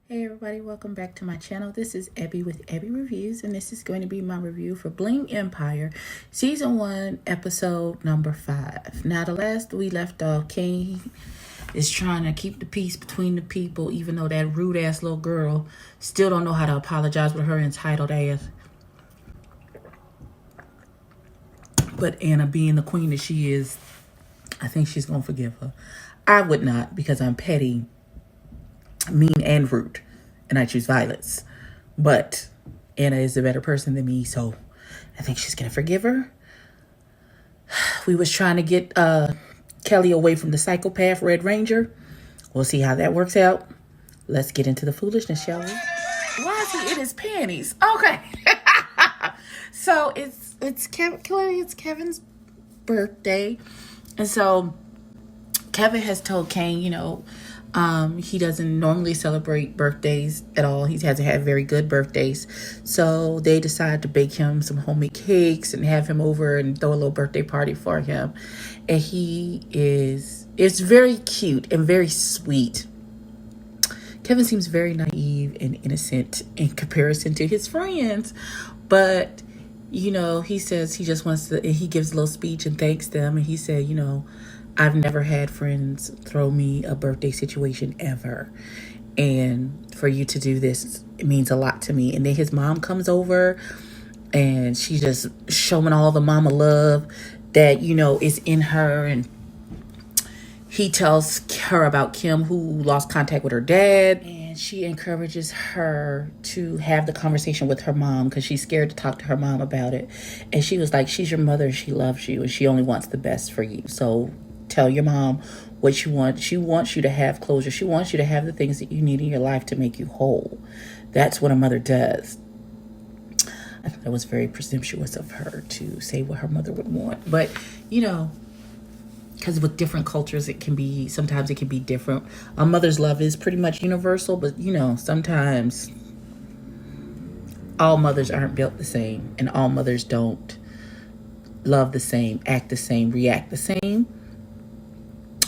Hey everybody, welcome back to my channel. This is Abby with Abby Reviews, and this is going to be my review for Bling Empire Season 1, Episode number 5. Now, the last we left off, Kane is trying to keep the peace between the people, even though that rude-ass little girl still don't know how to apologize with her entitled ass. But Anna, being the queen that she is, I think she's going to forgive her. I would not, because I'm petty, mean, and rude, and I choose violence. But Anna is a better person than me, so I think she's gonna forgive her. We was trying to get Kelly away from the psychopath Red Ranger. We'll see how that works out. Let's get into the foolishness, shall we? Why is he in his panties? Okay. So it's Kevin's birthday, and so Kevin has told Kane, he doesn't normally celebrate birthdays at all. He hasn't had very good birthdays. So they decide to bake him some homemade cakes and have him over and throw a little birthday party for him. And it's very cute and very sweet. Kevin seems very naive and innocent in comparison to his friends. But, he says he just wants to, and he gives a little speech and thanks them. And he said, I've never had friends throw me a birthday situation ever. And for you to do this, it means a lot to me. And then his mom comes over and she's just showing all the mama love that, is in her. And he tells her about Kim, who lost contact with her dad. And she encourages her to have the conversation with her mom because she's scared to talk to her mom about it. And she was like, she's your mother. She loves you and she only wants the best for you. So tell your mom what you want. She wants you to have closure. She wants you to have the things that you need in your life to make you whole. That's what a mother does. I thought that was very presumptuous of her to say what her mother would want. But, because with different cultures, sometimes it can be different. A mother's love is pretty much universal, but, sometimes all mothers aren't built the same, and all mothers don't love the same, act the same, react the same.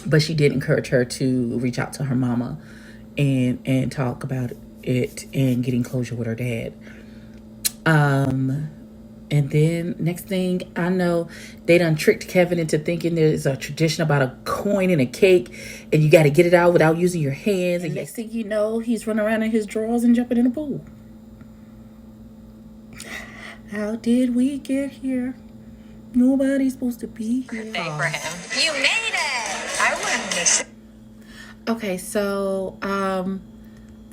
But she did encourage her to reach out to her mama and talk about it and getting closure with her dad. And then next thing I know, they done tricked Kevin into thinking there's a tradition about a coin and a cake and you got to get it out without using your hands. And next thing you know, he's running around in his drawers and jumping in the pool. How did we get here? Nobody's supposed to be here. Birthday for him. You made it. I wouldn't miss it. Okay, so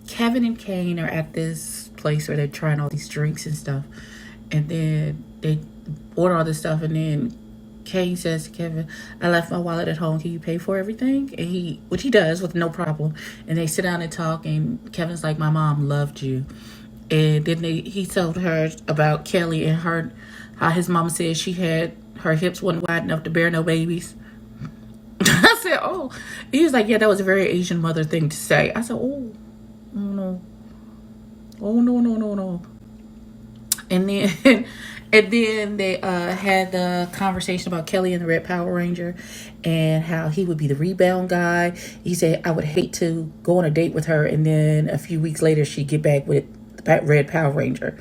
Kevin and Kane are at this place where they're trying all these drinks and stuff, and then they order all this stuff, and then Kane says to Kevin, I left my wallet at home, can you pay for everything? And which he does with no problem. And they sit down and talk, and Kevin's like, my mom loved you. And then he told her about Kelly and how his mama said her hips wasn't wide enough to bear no babies. I said, oh. He was like, yeah, that was a very Asian mother thing to say. I said, oh no. Oh, no. And then they had the conversation about Kelly and the Red Power Ranger and how he would be the rebound guy. He said, I would hate to go on a date with her and then a few weeks later she'd get back with the Red Power Ranger.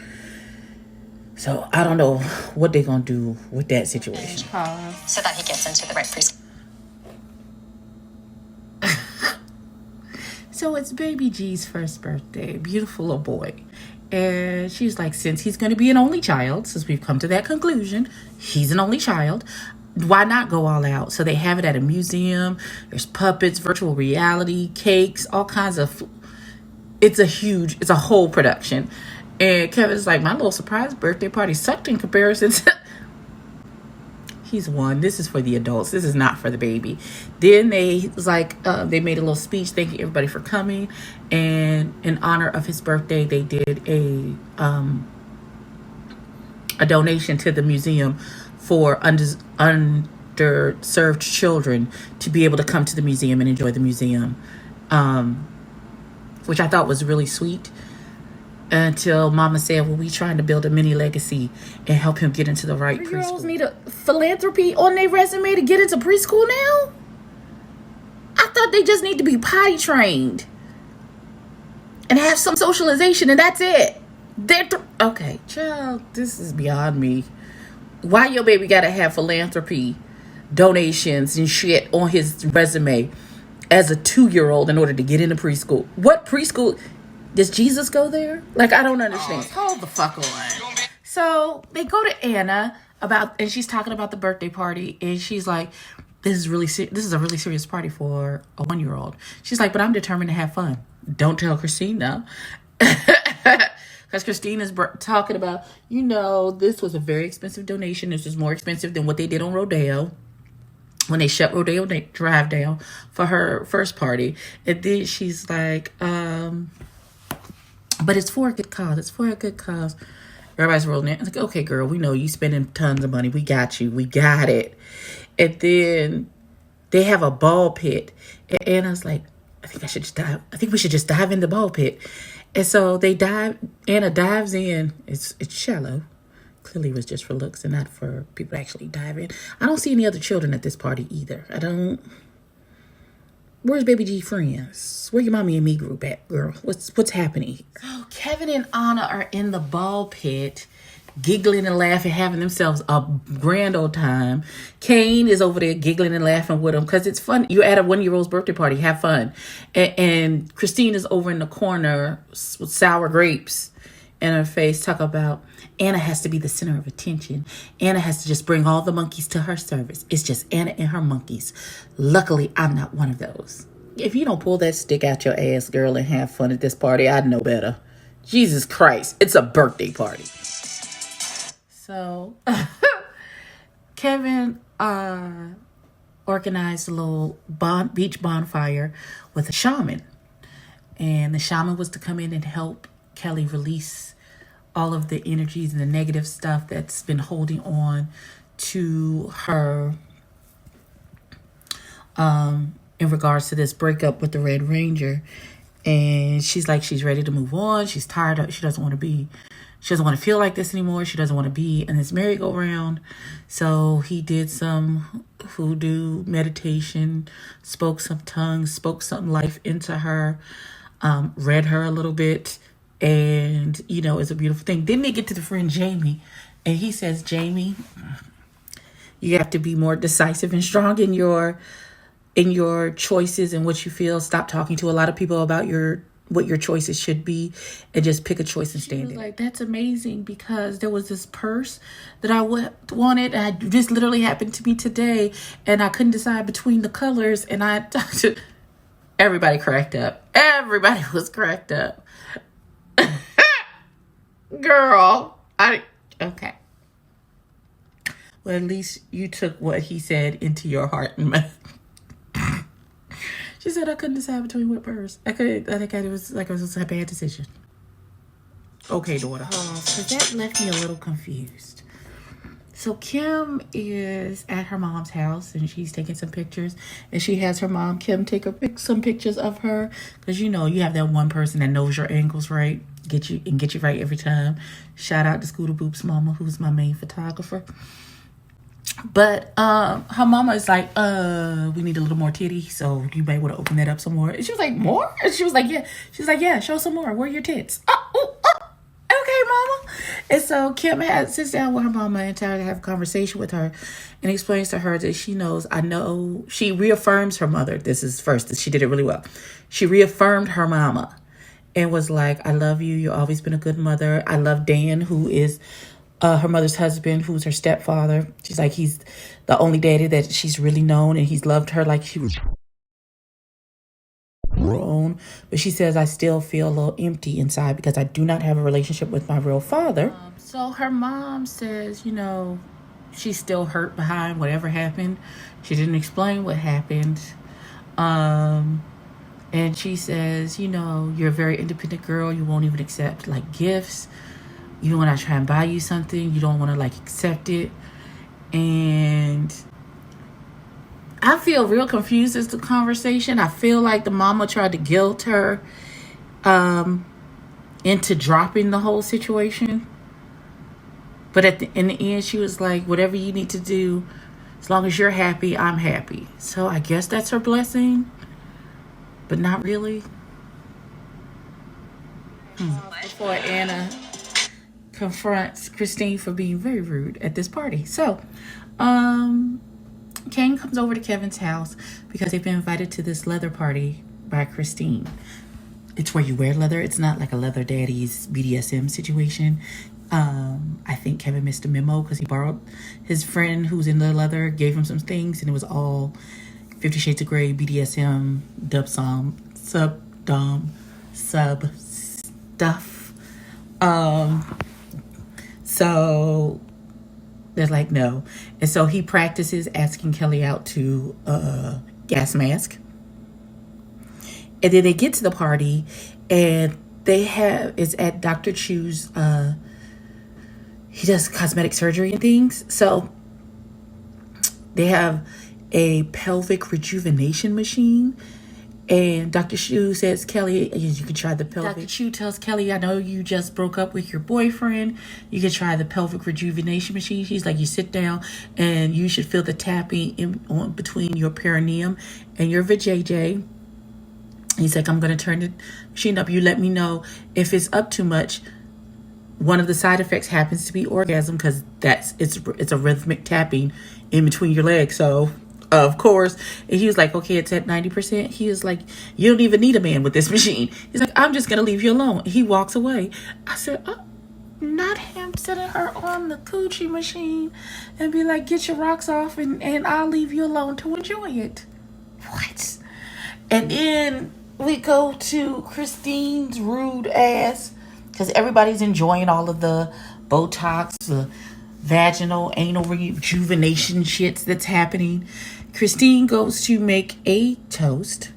So I don't know what they're going to do with that situation. So that he gets into the right preschool. So it's baby G's first birthday, beautiful little boy. And she's like, since he's going to be an only child, since we've come to that conclusion, he's an only child, why not go all out? So they have it at a museum. There's puppets, virtual reality, cakes, all kinds of... It's a whole production. And Kevin's like, my little surprise birthday party sucked in comparison to... He's one. This is for the adults. This is not for the baby. Then they made a little speech thanking everybody for coming. And in honor of his birthday, they did a donation to the museum for underserved children to be able to come to the museum and enjoy the museum, which I thought was really sweet. Until Mama said, well, we trying to build a mini legacy and help him get into the right preschool. Girls need a philanthropy on their resume to get into preschool now? I thought they just need to be potty trained. and have some socialization, and that's it. Okay, child, this is beyond me. Why your baby gotta have philanthropy, donations, and shit on his resume as a 2-year-old in order to get into preschool? What preschool? Does Jesus go there? Like, I don't understand. Hold the fuck on. So they go to Anna and she's talking about the birthday party, and she's like, this is a really serious party for a 1-year-old. She's like, but I'm determined to have fun. Don't tell Christine now. Because Christine is talking about, this was a very expensive donation. This was more expensive than what they did on Rodeo, when they shut Rodeo Drive down for her first party. And then she's like, but it's for a good cause. It's for a good cause. Everybody's rolling it. It's like, okay, girl, we know you spending tons of money. We got you. We got it. And then they have a ball pit. And Anna's like, I think we should just dive in the ball pit. And so Anna dives in. It's shallow. Clearly it was just for looks and not for people to actually dive in. I don't see any other children at this party either. Where's Baby G friends? Where your mommy and me group at, girl? What's happening? So Kevin and Anna are in the ball pit, giggling and laughing, having themselves a grand old time. Kane is over there giggling and laughing with them because it's fun. You're at a 1-year-old's birthday party. Have fun. And Christine is over in the corner with sour grapes in her face, talk about Anna has to be the center of attention. Anna has to just bring all the monkeys to her service. It's just Anna and her monkeys. Luckily, I'm not one of those. If you don't pull that stick out your ass, girl, and have fun at this party, I'd know better. Jesus Christ, it's a birthday party. So, Kevin organized a little beach bonfire with a shaman. And the shaman was to come in and help Kelly release all of the energies and the negative stuff that's been holding on to her in regards to this breakup with the Red Ranger. And she's like, she's ready to move on. She's tired of, she doesn't want to feel like this anymore. She doesn't want to be in this merry-go-round. So he did some hoodoo meditation, spoke some tongues, spoke some life into her, read her a little bit. And, it's a beautiful thing. Then they get to the friend Jamie. And he says, Jamie, you have to be more decisive and strong in your choices and what you feel. Stop talking to a lot of people about what your choices should be, and just pick a choice and stand in. Like, that's amazing, because there was this purse that I wanted, and this literally happened to me today, and I couldn't decide between the colors, and everybody cracked up. Everybody was cracked up. Girl, okay. Well, at least you took what he said into your heart and mind. She said I couldn't decide between what purse. I think it was a bad decision. Okay, daughter. So that left me a little confused. So Kim is at her mom's house, and she's taking some pictures, and she has her mom Kim take some pictures of her, because you have that one person that knows your angles right, get you right every time. Shout out to Scooter Boop's mama, who's my main photographer. But her mama is like, we need a little more titty, so you might want to open that up some more. And she was like, more? And she was like, yeah. She's like, yeah, show some more. Where are your tits? Okay, mama. And so Kim sits down with her mama and tries to have a conversation with her, and explains to her that she reaffirms her mother. This is first, she did it really well. She reaffirmed her mama and was like, I love you. You've always been a good mother. I love Dan, who is her mother's husband, who's her stepfather. She's like, he's the only daddy that she's really known, and he's loved her like she was her own. But she says, I still feel a little empty inside because I do not have a relationship with my real father. So her mom says, she's still hurt behind whatever happened. She didn't explain what happened. And she says, you're a very independent girl. You won't even accept gifts. When I try and buy you something, you don't want to accept it. And I feel real confused as the conversation. I feel like the mama tried to guilt her into dropping the whole situation. But in the end, she was like, whatever you need to do, as long as you're happy, I'm happy. So I guess that's her blessing, but not really. Before Anna confronts Christine for being very rude at this party. So, Kane comes over to Kevin's house because they've been invited to this leather party by Christine. It's where you wear leather. It's not like a leather daddy's BDSM situation. I think Kevin missed a memo because he borrowed his friend who's in the leather, gave him some things, and it was all 50 Shades of Grey, BDSM, sub stuff. So they're like, no. And so he practices asking Kelly out to gas mask. And then they get to the party and it's at Dr. Chu's, he does cosmetic surgery and things. So they have a pelvic rejuvenation machine. And Dr. Chu says, Kelly, you can try the pelvic. Dr. Chu tells Kelly, I know you just broke up with your boyfriend. You can try the pelvic rejuvenation machine. She's like, you sit down and you should feel the tapping between your perineum and your vajayjay. He's like, I'm going to turn the machine up. You let me know if it's up too much. One of the side effects happens to be orgasm because it's a rhythmic tapping in between your legs. So, of course, and he was like, okay, it's at 90%. He was like, you don't even need a man with this machine. He's like, I'm just going to leave you alone. He walks away. I said, oh, not him setting her on the coochie machine and be like, get your rocks off and I'll leave you alone to enjoy it. What? And then we go to Christine's rude ass because everybody's enjoying all of the Botox, the vaginal, anal rejuvenation shits that's happening. Christine goes to make a toast.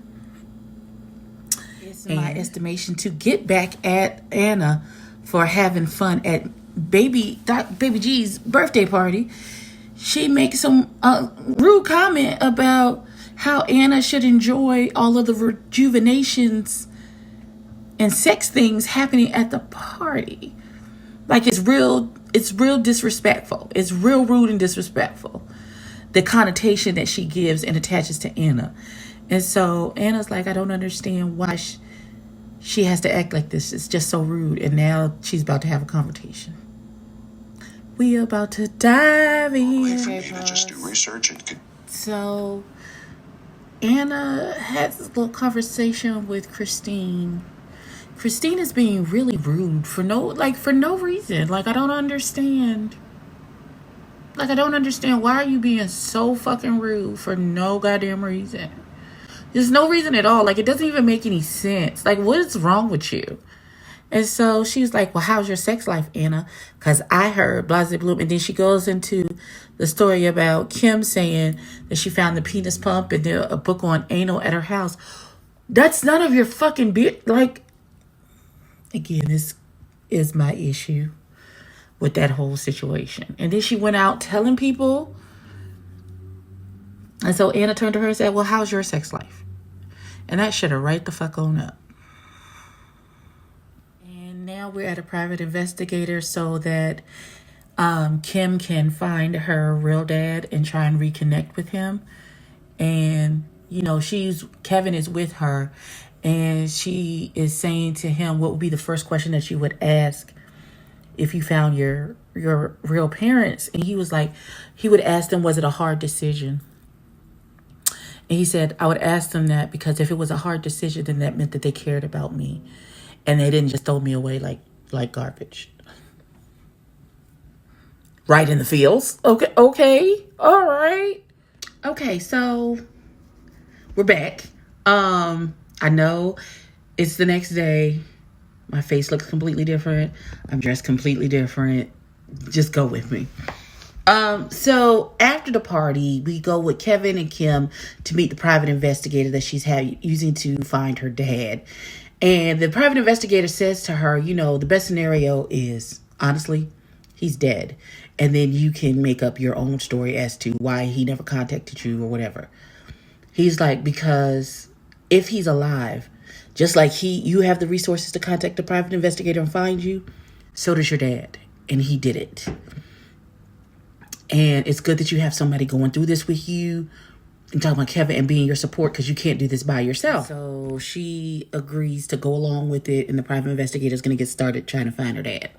It's my estimation to get back at Anna for having fun at Baby G's birthday party. She makes some rude comment about how Anna should enjoy all of the rejuvenations and sex things happening at the party. Like it's real disrespectful. It's real rude and disrespectful. The connotation that she gives and attaches to Anna. And so Anna's like, I don't understand why she has to act like this. It's just so rude. And now she's about to have a confrontation. We are about to dive in. Wait for me to just do research and... So Anna has this little conversation with Christine. Christine is being really rude for no reason. Like, I don't understand. Like, I don't understand. Why are you being so fucking rude for no goddamn reason? There's no reason at all. Like, it doesn't even make any sense. Like, what is wrong with you? And so she's like, well, how's your sex life, Anna? Because I heard blah, blah, blah. And then she goes into the story about Kim saying that she found the penis pump and a book on anal at her house. That's none of your fucking like, again, this is my issue with that whole situation. And then she went out telling people. And so Anna turned to her and said, well, how's your sex life? And that should have right the fuck on up. And now we're at a private investigator so that Kim can find her real dad and try and reconnect with him. And, you know, Kevin is with her. And she is saying to him, what would be the first question that you would ask if you found your real parents? And he was like, he would ask them, was it a hard decision? And he said, I would ask them that because if it was a hard decision, then that meant that they cared about me. And they didn't just throw me away like garbage. Right in the fields. Okay. All right. Okay, so we're back. I know it's the next day. My face looks completely different. I'm dressed completely different. Just go with me. So after the party, we go with Kevin and Kim to meet the private investigator that she's using to find her dad. And the private investigator says to her, you know, the best scenario is, honestly, he's dead. And then you can make up your own story as to why he never contacted you or whatever. He's like, because if he's alive, just like you have the resources to contact the private investigator and find you, so does your dad. And he did it. And it's good that you have somebody going through this with you and talking about Kevin and being your support because you can't do this by yourself. So she agrees to go along with it, and the private investigator is going to get started trying to find her dad.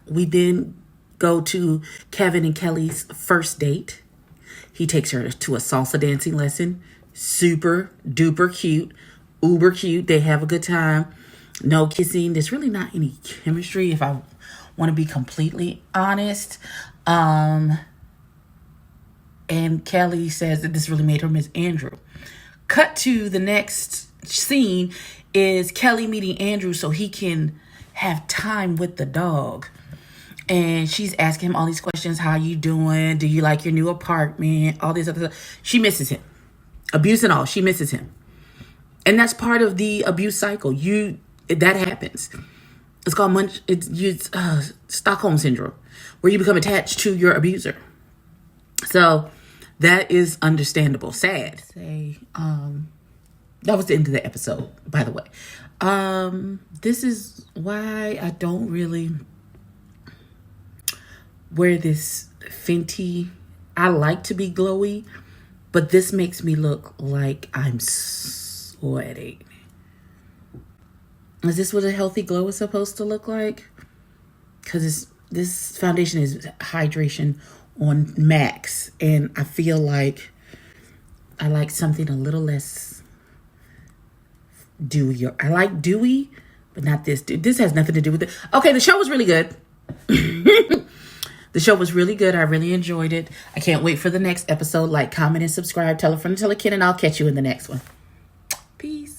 We then go to Kevin and Kelly's first date. He takes her to a salsa dancing lesson. Super duper cute, uber cute. They have a good time. No kissing. There's really not any chemistry, if I want to be completely honest. And Kelly says that this really made her miss Andrew. Cut to the next scene is Kelly meeting Andrew so he can have time with the dog. And she's asking him all these questions. How you doing? Do you like your new apartment? All this other stuff. She misses him. Abuse and all. She misses him. And that's part of the abuse cycle. That happens. It's called Stockholm syndrome, where you become attached to your abuser. So that is understandable. Sad. That was the end of the episode, by the way. This is why I don't really wear this Fenty. I like to be glowy, but this makes me look like I'm sweating. Is this what a healthy glow is supposed to look like? Because this foundation is hydration on max, and I feel like I like something a little less dewy. I like dewy, but not this. This has nothing to do with it. Okay, the show was really good. The show was really good. I really enjoyed it. I can't wait for the next episode. Like, comment, and subscribe. Tell a friend, tell a kid, and I'll catch you in the next one. Peace.